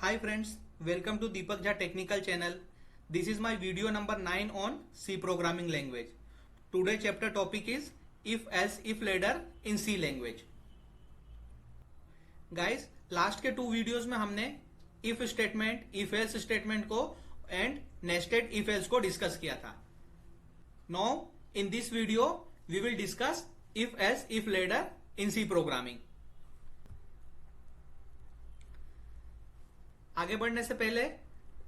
Hi friends, welcome to Deepak Jha Technical Channel. This is my video number 9 on C programming language. Today chapter topic is if else if ladder in C language. Guys, last के 2 videos में हमने if statement, if else statement को and nested if else को discuss किया था. Now in this video we will discuss if else if ladder in C programming. आगे बढ़ने से पहले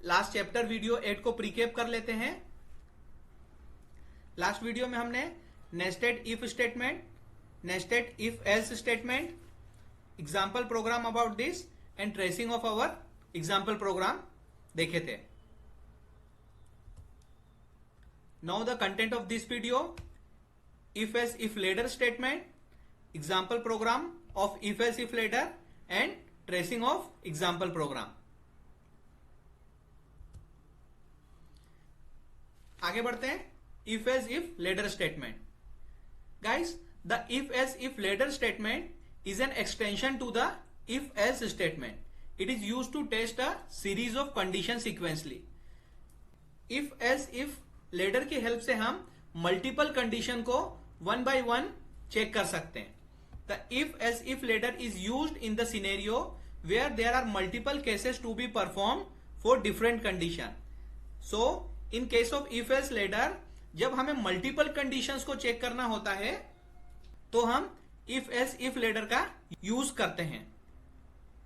लास्ट चैप्टर वीडियो 8 को प्रीकेप कर लेते हैं. लास्ट वीडियो में हमने nested if statement, nested if else statement, example program about this and tracing of our example program देखे थे. Now the content of this video, if else if ladder statement, example program of if else if ladder and tracing of example program. आगे बढ़ते हैं. if else if ladder statement. Guys, the if else if ladder statement is an extension to the if else statement. It is used to test a series of conditions sequentially. if else if ladder की help से हम multiple condition को one by one check कर सकते हैं. The if else if ladder is used in the scenario where there are multiple cases to be perform for different condition. So in case of if else ladder, जब हमें multiple conditions को check करना होता है तो हम if else if ladder का use करते हैं.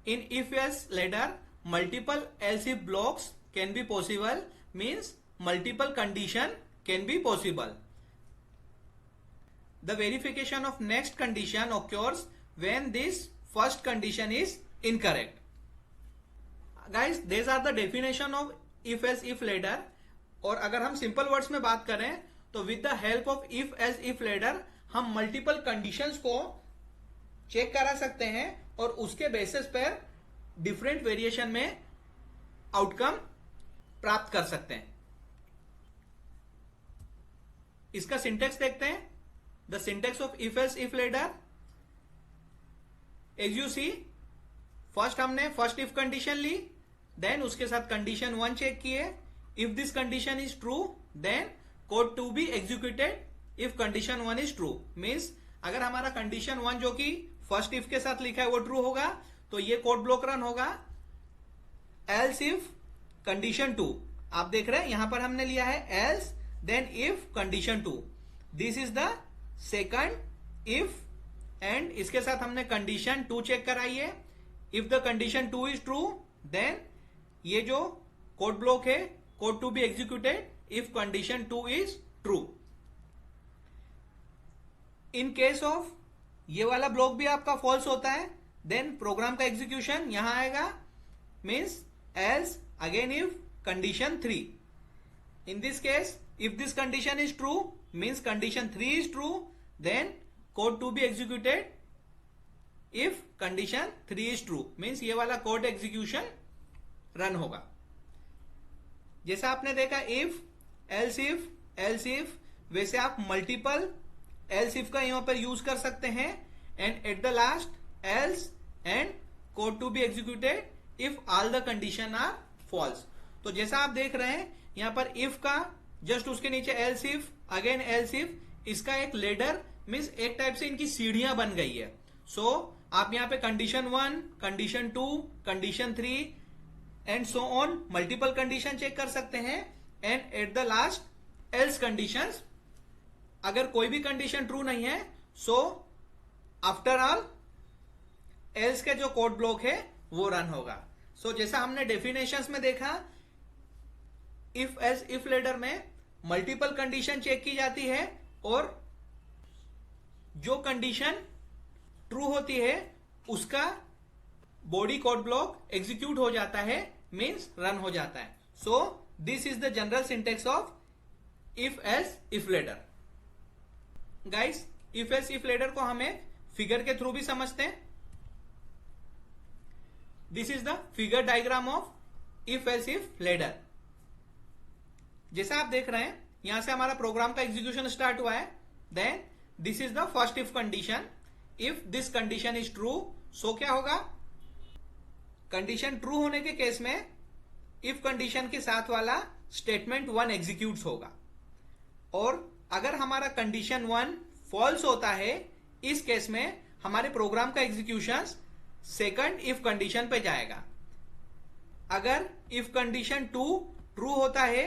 इन if else ladder multiple else if blocks can be possible, means multiple condition can be possible. The verification of next condition occurs when this first condition is incorrect. Guys, these are the definition of if else if ladder. और अगर हम simple words में बात करें तो with the help of if else if ladder हम multiple conditions को check करा सकते हैं और उसके बेसिस पर डिफरेंट वेरिएशन में आउटकम प्राप्त कर सकते हैं. इसका सिंटेक्स देखते हैं. The syntax of if else if ladder, as you see, first हमने फर्स्ट इफ कंडीशन ली, देन उसके साथ कंडीशन 1 चेक किए. If this condition is true then code 2 be executed if condition 1 is true. Means अगर हमारा condition 1 जो कि first if के साथ लिखा है वो ट्रू होगा तो ये कोड ब्लॉक रन होगा. एल्स इफ कंडीशन 2, आप देख रहे हैं यहां पर हमने लिया है else then if condition 2, this is the second if and इसके साथ हमने condition 2 चेक कराई है. if the condition 2 is true then ये जो कोड ब्लॉक है कोड 2 भी executed if condition 2 is true. in case of ये वाला ब्लॉक भी आपका फॉल्स होता है देन प्रोग्राम का एग्जीक्यूशन यहां आएगा. Means else again if condition 3. in this case if this condition is true means condition 3 is true, then code 2 be executed if condition 3 is true, means ये वाला code execution run होगा. जैसा आपने देखा if else if, वैसे आप multiple else if का यहां पर यूज कर सकते हैं and at the last else and code 2 be executed if all the condition are false. तो जैसा आप देख रहे हैं यहां पर if का जस्ट उसके नीचे else if, again else if, इसका एक लेडर मीन्स एक टाइप से इनकी सीढ़ियां बन गई है. सो आप यहां पे condition 1, condition 2, condition 3 and so on multiple condition check कर सकते हैं and at the last else conditions. अगर कोई भी कंडीशन ट्रू नहीं है सो आफ्टर ऑल एल्स के जो कोड ब्लॉक है वो रन होगा. सो जैसा हमने डेफिनेशंस में देखा, इफ एल्स इफ लेडर में मल्टीपल कंडीशन चेक की जाती है और जो कंडीशन ट्रू होती है उसका बॉडी कोड ब्लॉक एग्जीक्यूट हो जाता है, मींस रन हो जाता है. So this is the general syntax of if else if ladder. Guys, if else if ladder को हमें फिगर के थ्रू भी समझते हैं. This is the figure diagram of if else if ladder. जैसा आप देख रहे हैं यहां से हमारा प्रोग्राम का एग्जीक्यूशन स्टार्ट हुआ है. Then this is the first if condition. If this condition is true so क्या होगा, कंडीशन ट्रू होने के केस में इफ कंडीशन के साथ वाला स्टेटमेंट 1 एग्जीक्यूट होगा, और अगर हमारा कंडीशन 1 फॉल्स होता है, इस केस में हमारे प्रोग्राम का एग्जीक्यूशन सेकंड इफ कंडीशन पे जाएगा। अगर इफ कंडीशन 2 ट्रू होता है,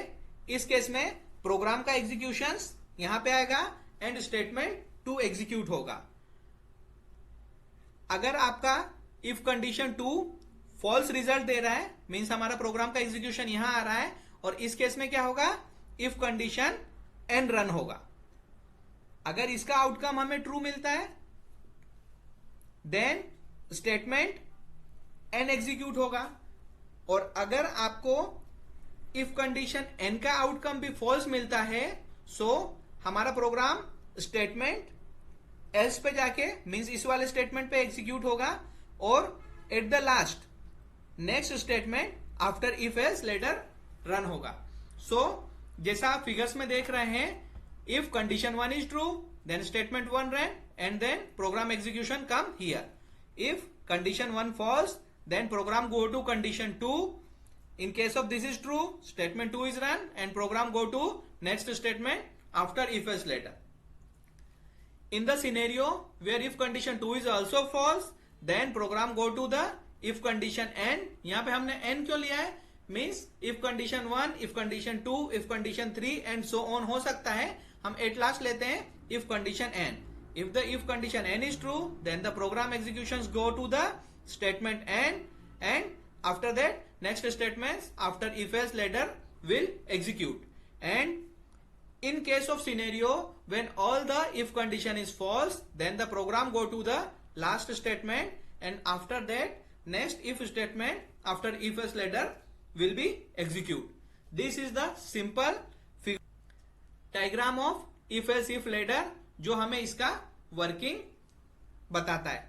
इस केस में प्रोग्राम का एग्जीक्यूशन यहां पे आएगा एंड स्टेटमेंट 2 एग्जीक्यूट होगा। अगर आपका इफ कंडीशन 2 फॉल्स रिजल्ट दे रहा है, मींस हमारा प्रोग्राम का एग्जीक्यूशन यहां आ रहा है, और इस केस में क्या होगा, इफ कंडीशन एन रन होगा। अगर इसका आउटकम हमें ट्रू मिलता है, देन स्टेटमेंट एन एग्जीक्यूट होगा, और अगर आपको इफ कंडीशन एन का आउटकम भी फॉल्स मिलता है, सो हमारा प्रोग्राम स्टेटमेंट एल्स पे जाके मींस इस वाले स्टेटमेंट पे एग्जीक्यूट होगा, और at the last next statement after if else ladder run होगा। सो जैसा आप फिगर्स में देख रहे हैं, if condition 1 is true, then statement 1 run and then program execution come here. If condition 1 false, then program go to condition 2. In case of this is true, statement 2 is run and program go to next statement after if else later. In the scenario where if condition 2 is also false, then program go to the if condition n. यहाँ पे हमने n क्यों लिया है, means if condition 1, if condition 2, if condition 3 and so on हो सकता है, हम at last लेते हैं if condition n. If the if condition n is true, then the program executions go to the statement n, and after that next statements after if else later will execute. And in case of scenario when all the if condition is false, then the program go to the last statement, and after that next if statement after if else later will be execute. This is the simple diagram of if else if later जो हमें इसका working बताता है।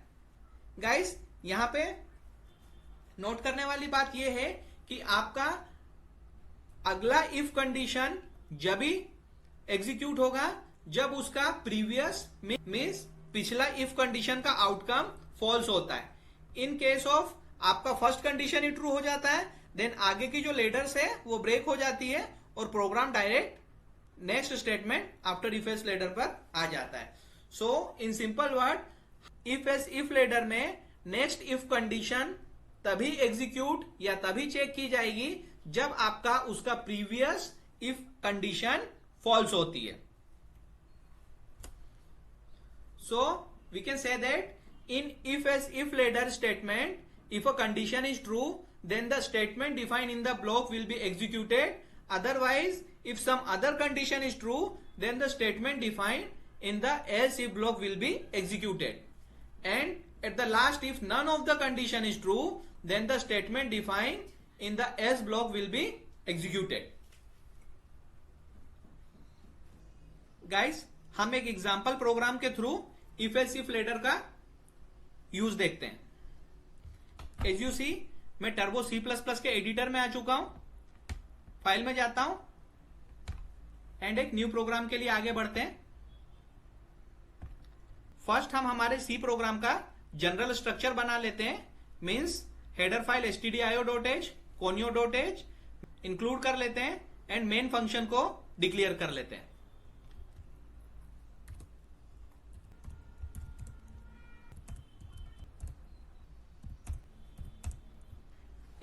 Guys, यहां पे note करने वाली बात यह है कि आपका अगला इफ कंडीशन जब भी एग्जीक्यूट होगा जब उसका प्रीवियस मींस पिछला इफ कंडीशन का आउटकम फॉल्स होता है। इन केस ऑफ आपका फर्स्ट कंडीशन ही ट्रू हो जाता है, देन आगे की जो लेटर्स है वो ब्रेक हो जाती है और program direct next statement after if else ladder पर आ जाता है। So in simple word, if else if ladder में नेक्स्ट इफ कंडीशन तभी एग्जीक्यूट या तभी चेक की जाएगी जब आपका उसका प्रीवियस इफ कंडीशन फॉल्स होती है। So we can say that in if else if ladder statement, if a condition is true, then the statement defined in the block will be executed. Otherwise, if some other condition is true, then the statement defined in the else if block will be executed. And at the last, if none of the condition is true, then the statement defined in the else block will be executed. Guys, हम एक example programme के through if else if later का use देखते हैं। As you see, मैं turbo C++ के editor में आ चुका हूं, फाइल में जाता हूं एंड एक न्यू प्रोग्राम के लिए आगे बढ़ते हैं। फर्स्ट हम हमारे C प्रोग्राम का जनरल स्ट्रक्चर बना लेते हैं, means header file stdio.h, conio.h include कर लेते हैं एंड मेन फंक्शन को डिक्लेयर कर लेते हैं।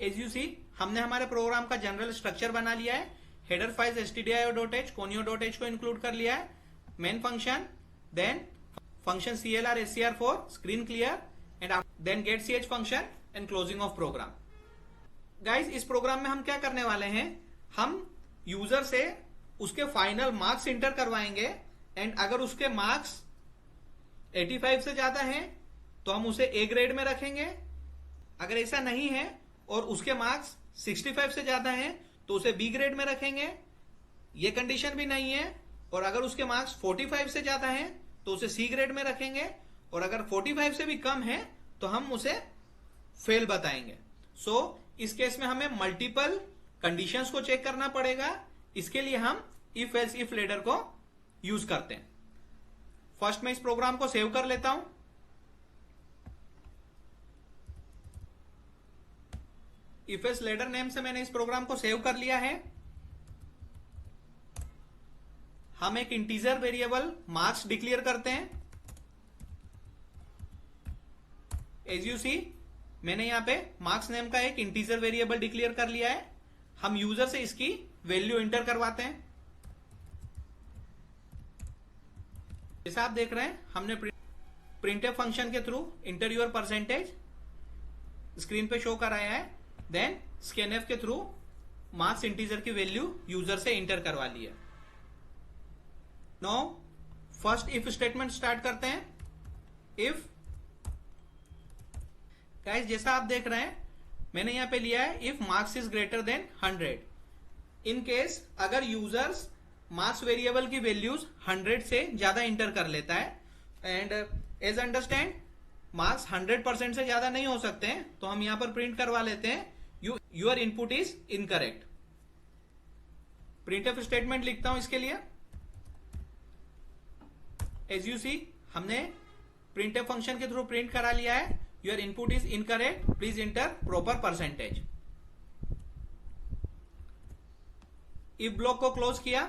एज यू सी, हमने हमारे प्रोग्राम का जनरल स्ट्रक्चर बना लिया है। हेडर फाइल्स stdio.h, conio.h को इंक्लूड कर लिया है, main function, then function clr scr4 screen clear, and then get ch function and closing of program. Guys, इस प्रोग्राम में हम क्या करने वाले हैं, हम यूजर से उसके फाइनल मार्क्स इंटर करवाएंगे, एंड अगर उसके मार्क्स 85 से ज्यादा हैं तो हम उसे ए ग्रेड में रखेंगे। अगर ऐसा नहीं है और उसके मार्क्स 65 से ज्यादा हैं तो उसे बी ग्रेड में रखेंगे। ये कंडीशन भी नहीं है, और अगर उसके मार्क्स 45 से ज्यादा हैं तो उसे सी ग्रेड में रखेंगे, और अगर 45 से भी कम है तो हम उसे फेल बताएंगे। सो इस केस में हमें मल्टीपल कंडीशंस को चेक करना पड़ेगा। इसके लिए हम इफ एल्स इफ लेटर को यूज करते हैं। फर्स्ट मैं इस प्रोग्राम को सेव कर लेता हूं। इफ एस लेडर नेम से मैंने इस प्रोग्राम को सेव कर लिया है। हम एक इंटीजर वेरिएबल मार्क्स डिक्लेयर करते हैं। एज यू सी, मैंने यहां पे मार्क्स नेम का एक इंटीजर वेरिएबल डिक्लेयर कर लिया है। हम यूजर से इसकी वैल्यू इंटर करवाते हैं। जैसा आप देख रहे हैं, हमने प्रिंटफ फंक्शन के through enter your percentage screen पे शो कराया है। देन स्कैनफ के थ्रू मार्क्स इंटीजर की वैल्यू यूजर से इंटर करवा ली है। Now first if statement start करते हैं। इफ गाइस, जैसा आप देख रहे हैं, मैंने यहां पे लिया है if marks is greater than 100। In case अगर यूजर्स मार्क्स वेरिएबल की वैल्यूज 100 से ज्यादा इंटर कर लेता है, एंड एज अंडरस्टैंड मार्क्स 100% से ज्यादा नहीं हो सकते हैं, तो हम यहां पर प्रिंट करवा लेते हैं your input is incorrect. Printf statement लिखता हूं इसके लिए। एज यू सी, हमने प्रिंटफ फंक्शन के थ्रू प्रिंट करा लिया है your input is incorrect, please enter proper percentage. If block को क्लोज किया,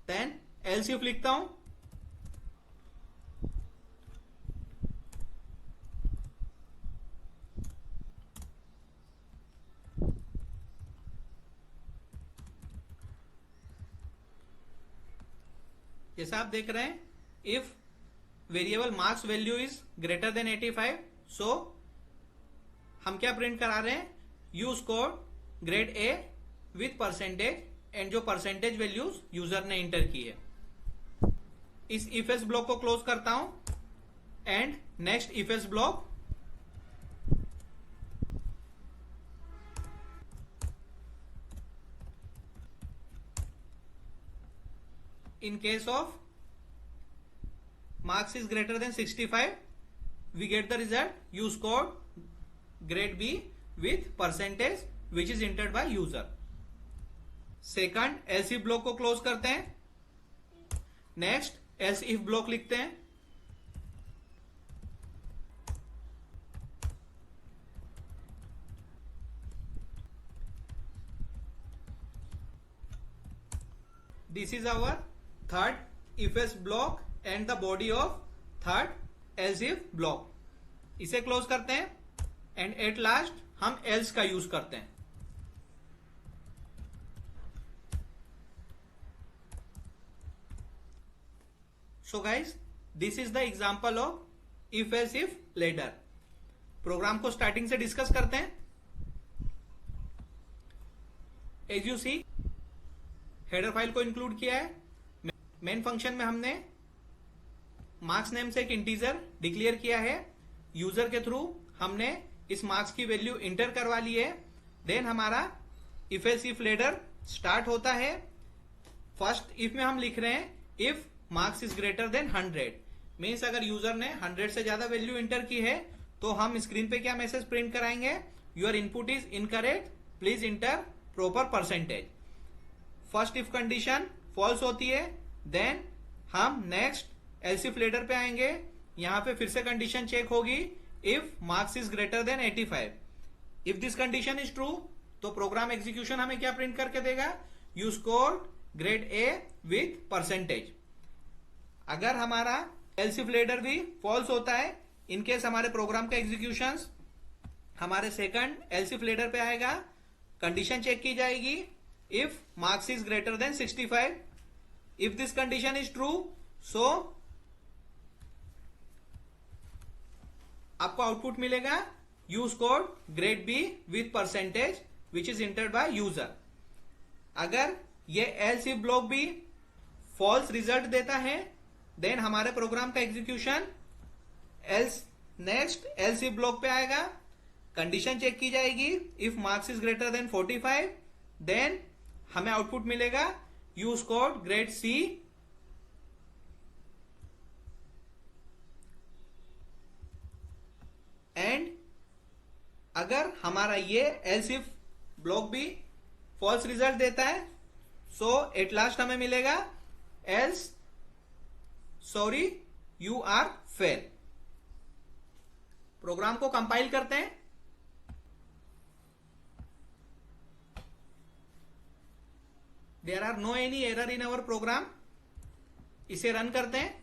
देन एल्स इफ लिखता हूं। जैसा आप देख रहे हैं, if variable marks value is greater than 85, so हम क्या प्रिंट करा रहे हैं, you score grade A with percentage, and जो परसेंटेज वैल्यूज यूजर ने इंटर की है। इस इफ एस ब्लॉक को क्लोज करता हूं, and next if S block. In case of marks is greater than 65, we get the result you scored grade B with percentage which is entered by user. Second else if block को close करते हैं। Next else if block लिखते हैं। This is our third if else block and the body of third else if block. इसे close करते हैं, and at last हम else का यूज करते हैं। So guys, this is the example of if else if ladder. Program को starting से discuss करते हैं। As you see, header file को इंक्लूड किया है। मेन फंक्शन में हमने मार्क्स नेम से एक इंटीजर डिक्लेयर किया है। यूजर के थ्रू हमने इस मार्क्स की वैल्यू इंटर करवा ली है। देन हमारा if else if ladder start होता है। फर्स्ट इफ में हम लिख रहे हैं if marks is greater than 100, means अगर यूजर ने 100 से ज्यादा वैल्यू इंटर की है, तो हम स्क्रीन पे क्या मैसेज प्रिंट कराएंगे, your input is incorrect, please enter proper percentage. First if condition false होती है, देन हम नेक्स्ट एल्स इफ लेडर पे आएंगे। यहां पे फिर से कंडीशन चेक होगी if marks is greater than 85। If this condition is true, तो प्रोग्राम एग्जीक्यूशन हमें क्या प्रिंट करके देगा, you score grade A with percentage. अगर हमारा एल्स इफ लेडर भी फॉल्स होता है, इनकेस हमारे प्रोग्राम का एग्जीक्यूशन हमारे सेकंड एल्स इफ लेडर पे आएगा, कंडीशन चेक की जाएगी if marks is greater then 65। If this condition is true, so आपको आउटपुट मिलेगा you scored grade B with percentage which is entered by user। अगर ये else if ब्लॉक भी false result देता है, देन हमारे प्रोग्राम का execution next else if block पे आएगा। कंडीशन चेक की जाएगी if marks is greater than 45, then हमें आउटपुट मिलेगा you scored grade C and अगर हमारा ये else if ब्लॉक भी फॉल्स रिजल्ट देता है, सो एट लास्ट हमें मिलेगा else sorry you are fail. Program को कंपाइल करते हैं। There are no any error in our program. इसे रन करते हैं,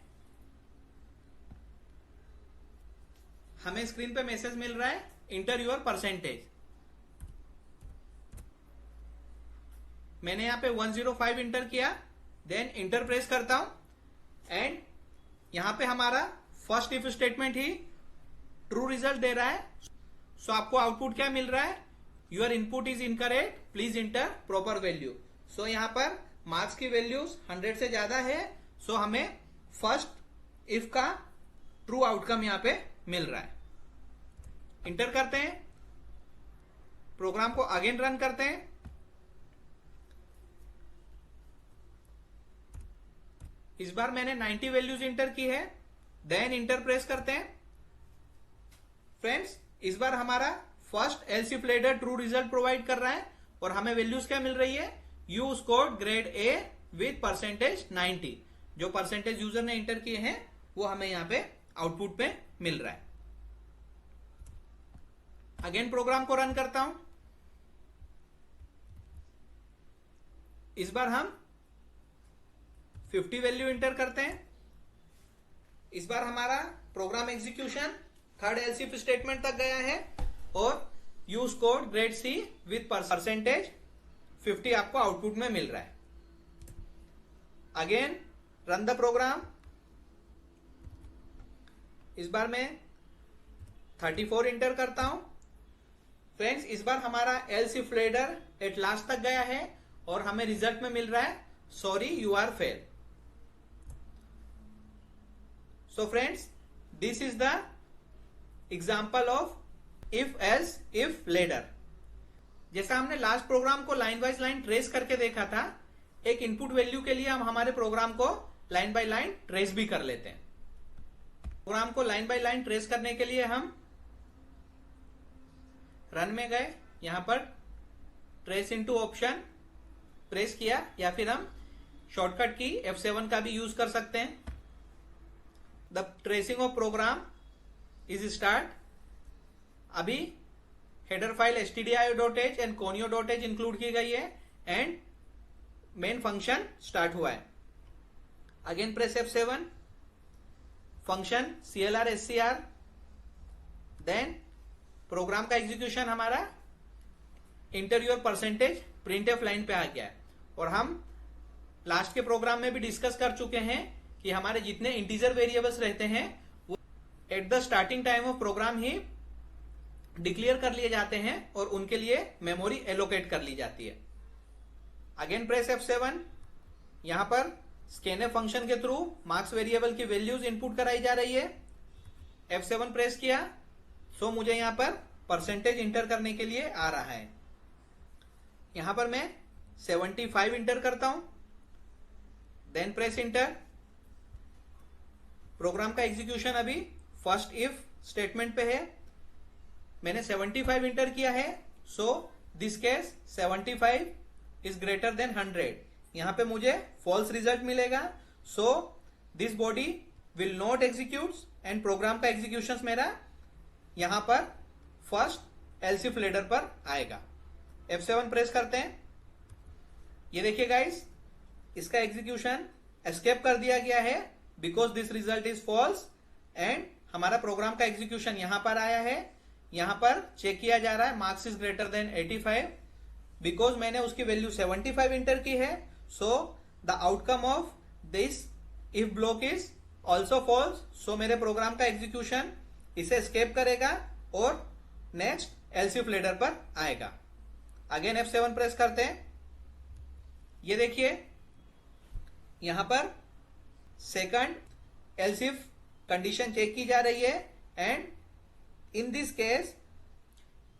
हमें स्क्रीन पे मैसेज मिल रहा है इंटर योर परसेंटेज। मैंने यहां पे 105 इंटर किया, देन इंटर प्रेस करता हूं एंड यहां पे हमारा फर्स्ट इफ स्टेटमेंट ही ट्रू रिजल्ट दे रहा है। सो आपको आउटपुट क्या मिल रहा है, your input is incorrect, please enter proper value. So यहां पर मार्क्स की वैल्यूज 100 से ज्यादा है, सो हमें फर्स्ट इफ का ट्रू आउटकम यहां पे मिल रहा है। इंटर करते हैं, प्रोग्राम को अगेन रन करते हैं। इस बार मैंने 90 वैल्यूज इंटर की है, देन इंटर प्रेस करते हैं। फ्रेंड्स, इस बार हमारा first else if ladder true result provide कर रहा है और हमें वैल्यूज क्या मिल रही है, you scored grade A with percentage 90। जो परसेंटेज यूजर ने इंटर किए हैं वो हमें यहां पे आउटपुट पे मिल रहा है। अगेन प्रोग्राम को रन करता हूं। इस बार हम 50 वैल्यू इंटर करते हैं। इस बार हमारा program execution third else if statement तक गया है और you scored grade C with percentage 50 आपको आउटपुट में मिल रहा है। Again run the program. इस बार मैं 34 इंटर करता हूं। फ्रेंड्स, इस बार हमारा else if ladder at last तक गया है और हमें रिजल्ट में मिल रहा है sorry you are fail. So friends, this is the example of if else if ladder. जैसा हमने लास्ट प्रोग्राम को लाइन वाइज लाइन ट्रेस करके देखा था, एक इनपुट वैल्यू के लिए हम हमारे प्रोग्राम को लाइन बाय लाइन ट्रेस भी कर लेते हैं। प्रोग्राम को लाइन बाय लाइन ट्रेस करने के लिए हम रन में गए, यहां पर ट्रेस इनटू ऑप्शन प्रेस किया या फिर हम शॉर्टकट की F7 का भी यूज कर सकते हैं। The tracing of program is start. अभी header file stdio.h and conio.h include की गई है एंड मेन फंक्शन स्टार्ट हुआ है। Again press F7, function CLR SCR, then program का एग्जीक्यूशन हमारा enter your percentage printf line पे आ गया है। और हम लास्ट के प्रोग्राम में भी डिस्कस कर चुके हैं कि हमारे जितने इंटीजर वेरिएबल्स रहते हैं वो at the starting time of program ही डिक्लेयर कर लिए जाते हैं और उनके लिए मेमोरी एलोकेट कर ली जाती है। अगेन प्रेस F7, यहां पर स्कैनफ फंक्शन के थ्रू मार्क्स वेरिएबल की वैल्यूज इनपुट कराई जा रही है। F7 प्रेस किया, सो मुझे यहां पर परसेंटेज इंटर करने के लिए आ रहा है। यहां पर मैं 75 इंटर करता हूं, देन प्रेस इंटर। प्रोग्राम का एग्जीक्यूशन अभी फर्स्ट इफ स्टेटमेंट पे है। मैंने 75 इंटर किया है, so this case 75 is greater than 100। यहां पे मुझे फॉल्स रिजल्ट मिलेगा, so this body will not execute and program का एग्जीक्यूशन मेरा यहां पर फर्स्ट एल्स इफ लेडर पर आएगा। F7 प्रेस करते हैं। ये देखिए गाइस, इसका एग्जीक्यूशन एस्केप कर दिया गया है because this result is false and हमारा प्रोग्राम का एग्जीक्यूशन यहां पर आया है। यहां पर चेक किया जा रहा है marks is greater than 85 because मैंने उसकी वैल्यू 75 इंटर की है। So the outcome of this if block is also false. So मेरे प्रोग्राम का एग्जीक्यूशन इसे एस्केप करेगा और नेक्स्ट एल्स इफ लेडर पर आएगा। अगेन F7 प्रेस करते हैं। ये देखिए, यहां पर second else if condition check की जा रही है एंड इन दिस केस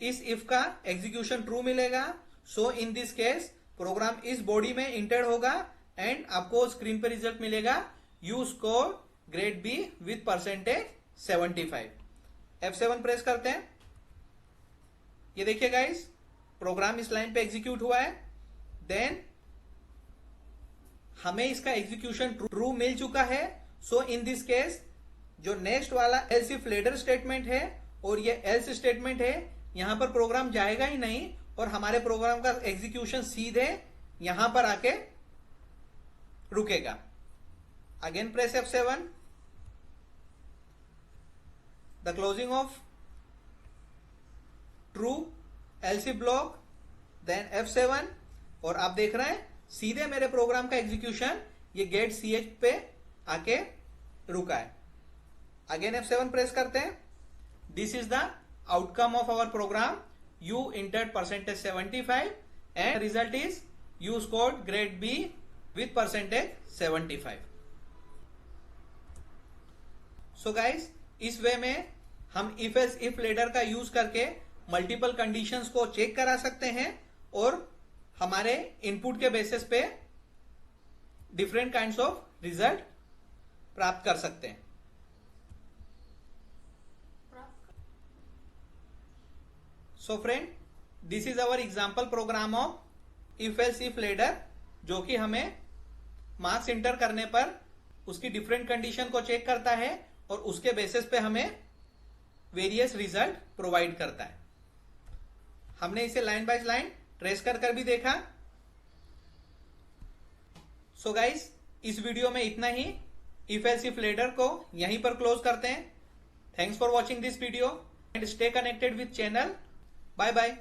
इस इफ का एग्जीक्यूशन ट्रू मिलेगा। So in this case program इस बॉडी में इंटर होगा एंड आपको स्क्रीन पे रिजल्ट मिलेगा you score grade B with percentage 75। F7 press करते हैं। ये देखिए गाइस, प्रोग्राम इस लाइन पे एग्जीक्यूट हुआ है, देन हमें इसका एग्जीक्यूशन ट्रू मिल चुका है। सो इन दिस केस जो नेक्स्ट वाला एल्स इफ लेडर स्टेटमेंट है और ये एल्स स्टेटमेंट है, यहां पर प्रोग्राम जाएगा ही नहीं और हमारे प्रोग्राम का एग्जीक्यूशन सीधे यहां पर आके रुकेगा। Again press F7, the closing of true else block, then F7, और आप देख रहे हैं सीधे मेरे प्रोग्राम का एग्जीक्यूशन ये गेट CH पे आके रुका है। अगेन F7 प्रेस करते हैं। This is the outcome of our program. You entered %75 and result is you scored grade B with %75। So guys, इस वे में हम इफ एल्स इफ लेडर का यूज करके मल्टीपल कंडीशंस को चेक करा सकते हैं और हमारे इनपुट के बेसिस पे डिफरेंट काइंड्स ऑफ रिजल्ट प्राप्त कर सकते हैं। So friend, this is our example program of if else if ladder, जो कि हमें मार्क्स इंटर करने पर उसकी डिफरेंट कंडीशन को चेक करता है और उसके बेसिस पे हमें वेरियस रिजल्ट प्रोवाइड करता है। हमने इसे लाइन बाय लाइन ट्रेस कर भी देखा। सो गाइस, इस वीडियो में इतना ही। इफ एल्स इफ लेडर को यहीं पर क्लोज करते हैं। Thanks for watching this video and stay connected with channel. Bye bye.